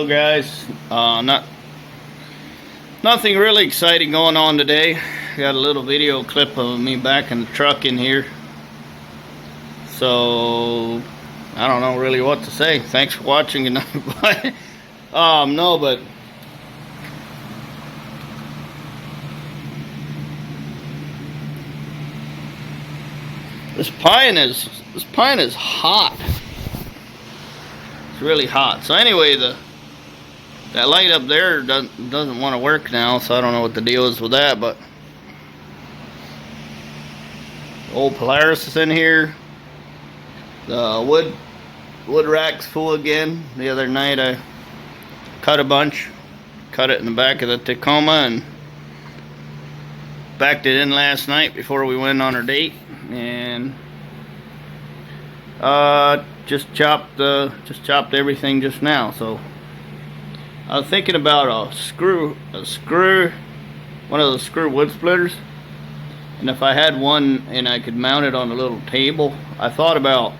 Hello guys, nothing really exciting going on today. Got a little video clip of me back in the truck in here. So I don't know really what to say. Thanks for watching and no, but this pine is hot. It's really hot. So anyway, that light up there doesn't want to work now, so I don't know what the deal is with that, but old Polaris is in here. The wood rack's full again. The other night I cut a bunch, cut it in the back of the Tacoma and backed it in last night before we went on our date, and just chopped everything just now. So I was thinking about one of those screw wood splitters, and if I had one and I could mount it on a little table, I thought about,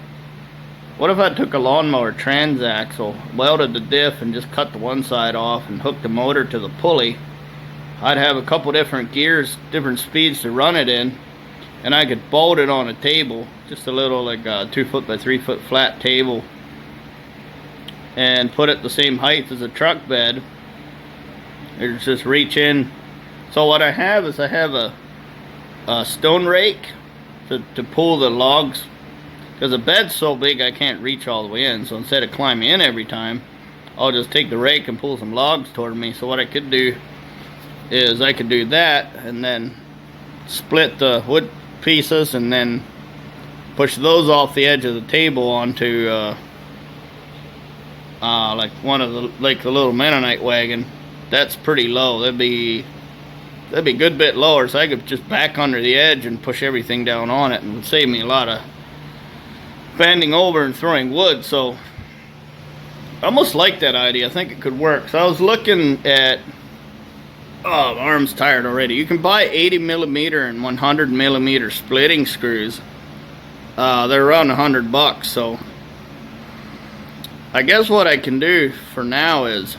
what if I took a lawnmower transaxle, welded the diff and just cut the one side off and hooked the motor to the pulley. I'd have a couple different gears, different speeds to run it in, and I could bolt it on a table, just a little like a 2 foot by 3 foot flat table, and put it the same height as a truck bed. It's just reach in. So what I have is a stone rake to pull the logs, because the bed's so big I can't reach all the way in. So instead of climbing in every time, I'll just take the rake and pull some logs toward me. So what I could do is I could do that and then split the wood pieces and then push those off the edge of the table onto like the little Mennonite wagon. That's pretty low. That'd be a good bit lower, so I could just back under the edge and push everything down on it, and it would save me a lot of bending over and throwing wood. So I almost like that idea. I think it could work. So I was looking at, oh, my arm's tired already. You can buy 80mm and 100mm splitting screws. They're around $100, so I guess what I can do for now is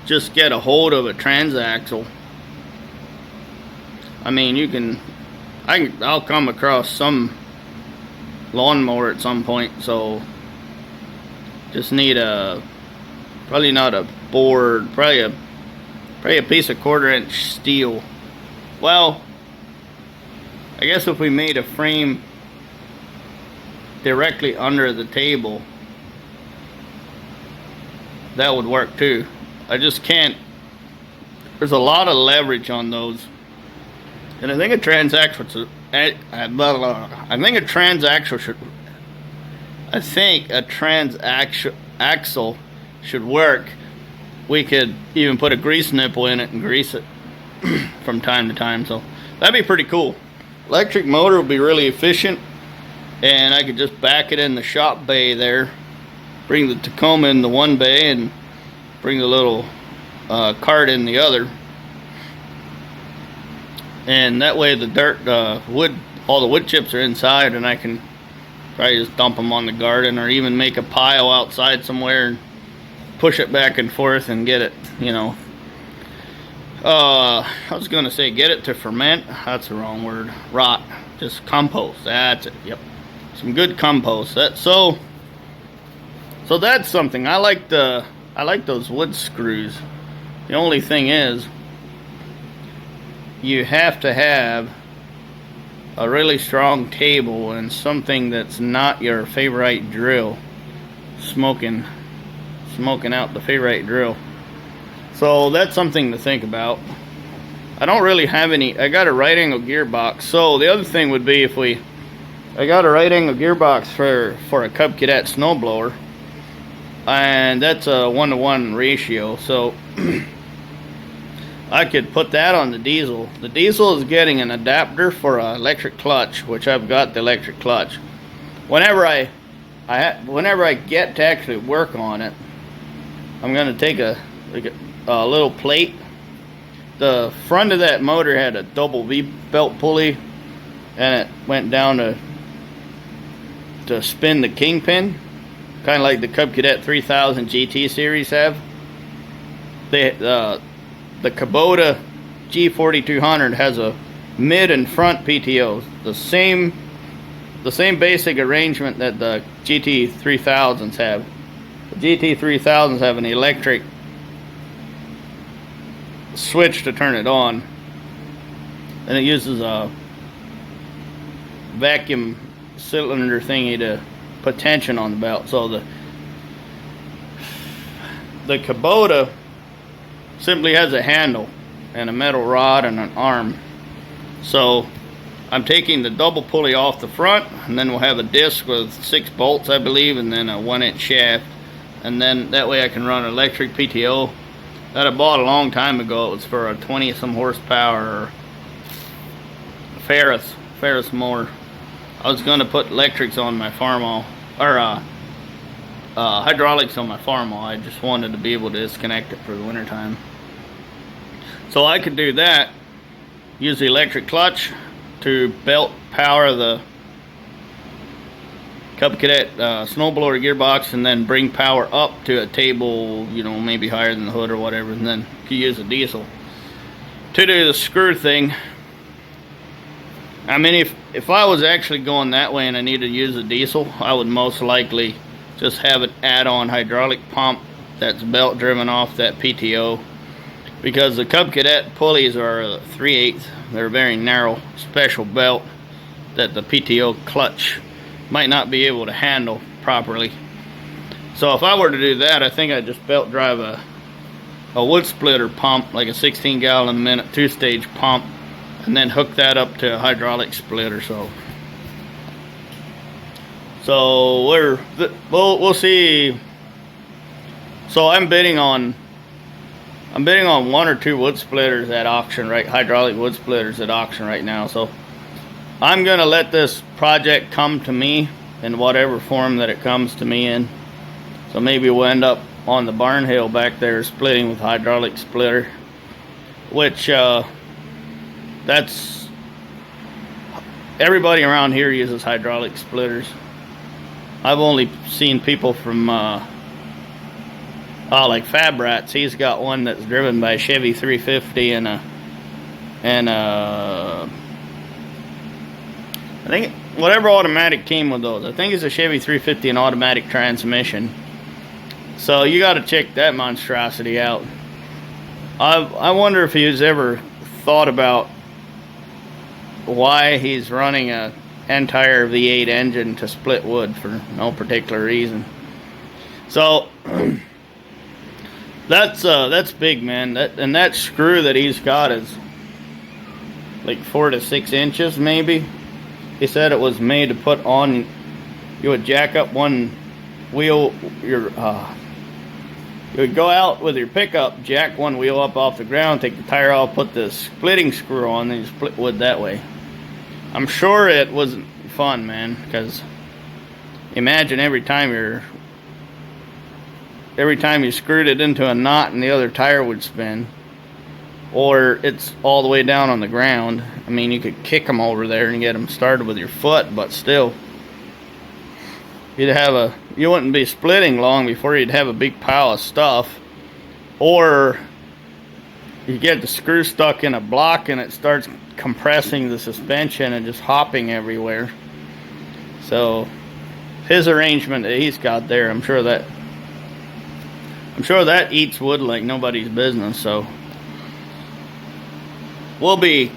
just get a hold of a transaxle. I mean, I'll come across some lawnmower at some point, so just need probably not a board, probably a piece of 1/4 inch steel. Well, I guess if we made a frame directly under the table, that would work too. I just can't, there's a lot of leverage on those, and I think a transaxle should work. We could even put a grease nipple in it and grease it from time to time, so that'd be pretty cool. Electric motor would be really efficient, and I could just back it in the shop bay there, bring the Tacoma in the one bay and bring the little cart in the other, and that way the dirt, all the wood chips are inside, and I can probably just dump them on the garden, or even make a pile outside somewhere and push it back and forth and get it, I was gonna say get it to ferment. That's the wrong word. Rot. Just compost. That's it. Yep. Some good compost. So that's something. I like those wood screws. The only thing is, you have to have a really strong table and something that's not your Favorite drill smoking out the Favorite drill. So that's something to think about. I don't really have any. I got a right angle gearbox. So the other thing would be, I got a right angle gearbox for a Cub Cadet snowblower, and that's a 1-to-1 ratio. So I could put that on the diesel. The diesel is getting an adapter for an electric clutch, which I've got the electric clutch. Whenever I get to actually work on it, I'm gonna take a little plate. The front of that motor had a double V-belt pulley, and it went down to spin the kingpin. kind of like the Cub Cadet 3000 GT series have. The Kubota G4200 has a mid and front PTO, the same basic arrangement that the GT3000s have. The GT3000s have an electric switch to turn it on, and it uses a vacuum cylinder thingy to put tension on the belt. So the Kubota simply has a handle and a metal rod and an arm. So I'm taking the double pulley off the front, and then we'll have a disc with 6 bolts, I believe, and then a 1-inch shaft, and then that way I can run electric PTO that I bought a long time ago. It was for a 20-some horsepower Ferris mower. I was going to put electrics on my Farmall, or hydraulics on my Farmall. I just wanted to be able to disconnect it for the winter time. So I could do that, use the electric clutch to belt power the Cub Cadet snowblower gearbox, and then bring power up to a table, you know, maybe higher than the hood or whatever, and then you could use a diesel to do the screw thing. I mean, if I was actually going that way and I needed to use a diesel, I would most likely just have an add-on hydraulic pump that's belt driven off that PTO, because the Cub Cadet pulleys are 3/8. They're a very narrow special belt that the PTO clutch might not be able to handle properly. So if I were to do that, I think I'd just belt drive a wood splitter pump, like a 16-gallon a minute 2-stage pump, and then hook that up to a hydraulic splitter. So we'll see. So I'm bidding on 1 or 2 wood splitters at auction, right? Hydraulic wood splitters at auction right now. So I'm gonna let this project come to me in whatever form that it comes to me in. So maybe we'll end up on the barn hill back there splitting with hydraulic splitter, which that's, everybody around here uses hydraulic splitters. I've only seen people from like Fab Rats. He's got one that's driven by a Chevy 350 and I think whatever automatic came with those. I think it's a Chevy 350 and automatic transmission. So you got to check that monstrosity out. I wonder if he's ever thought about why he's running a entire V8 engine to split wood for no particular reason. So that's big, man. That screw that he's got is like 4 to 6 inches, maybe. He said it was made to put on. You would jack up one wheel. You would go out with your pickup, jack one wheel up off the ground, take the tire off, put the splitting screw on, then you split wood that way. I'm sure it wasn't fun, man, because imagine every time you screwed it into a knot and the other tire would spin, or it's all the way down on the ground. I mean, you could kick them over there and get them started with your foot, but still, you wouldn't be splitting long before you'd have a big pile of stuff. Or you get the screw stuck in a block and it starts compressing the suspension and just hopping everywhere. So his arrangement that he's got there, I'm sure that eats wood like nobody's business. So we'll be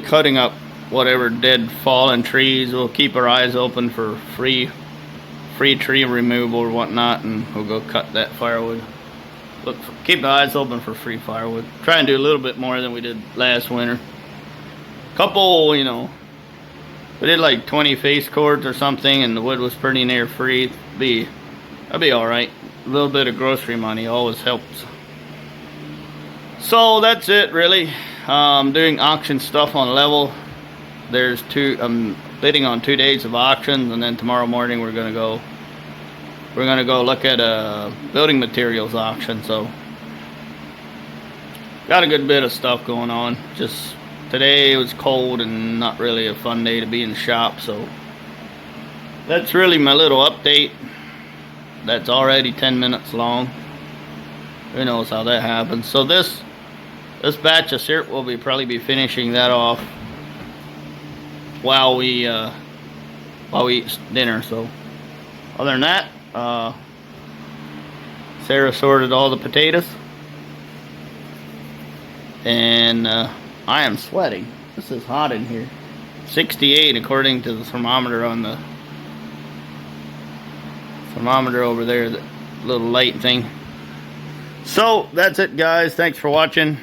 cutting up whatever dead fallen trees. We'll keep our eyes open for free tree removal or whatnot, and we'll go cut that firewood. Keep the eyes open for free firewood. Try and do a little bit more than we did last winter. Couple, you know, we did like 20 face cords or something, and the wood was pretty near free. That'd be all right. A little bit of grocery money always helps. So that's it, really. Doing auction stuff on level. I'm bidding on 2 days of auctions, and then tomorrow morning we're gonna go look at a building materials auction. So got a good bit of stuff going on. Just today it was cold and not really a fun day to be in the shop. So that's really my little update. that's already 10 minutes long. Who knows how that happens. So this batch of syrup will probably be finishing that off while we eat dinner. So other than that, Sarah sorted all the potatoes, and I am sweating. This is hot in here. 68 according to the thermometer on the thermometer over there, the little light thing. So that's it, guys. Thanks for watching.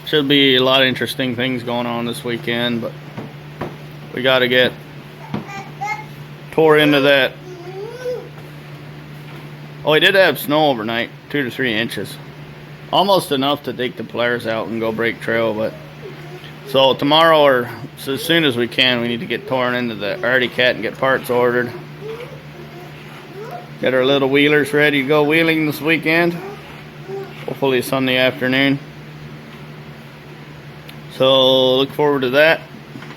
Should be a lot of interesting things going on this weekend, but we got to get tore into that. Oh, we did have snow overnight, 2 to 3 inches. Almost enough to take the Polaris out and go break trail, but so tomorrow, or so as soon as we can, we need to get torn into the Arctic Cat and get parts ordered. Get our little wheelers ready to go wheeling this weekend. Hopefully Sunday afternoon. So look forward to that.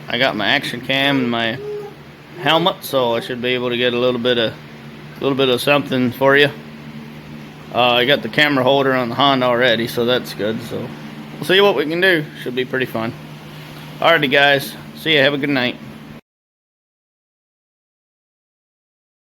I got my action cam and my helmet, so I should be able to get a little bit of something for you. I got the camera holder on the Honda already, so that's good. So we'll see what we can do. Should be pretty fun. Alrighty, guys. See ya. Have a good night.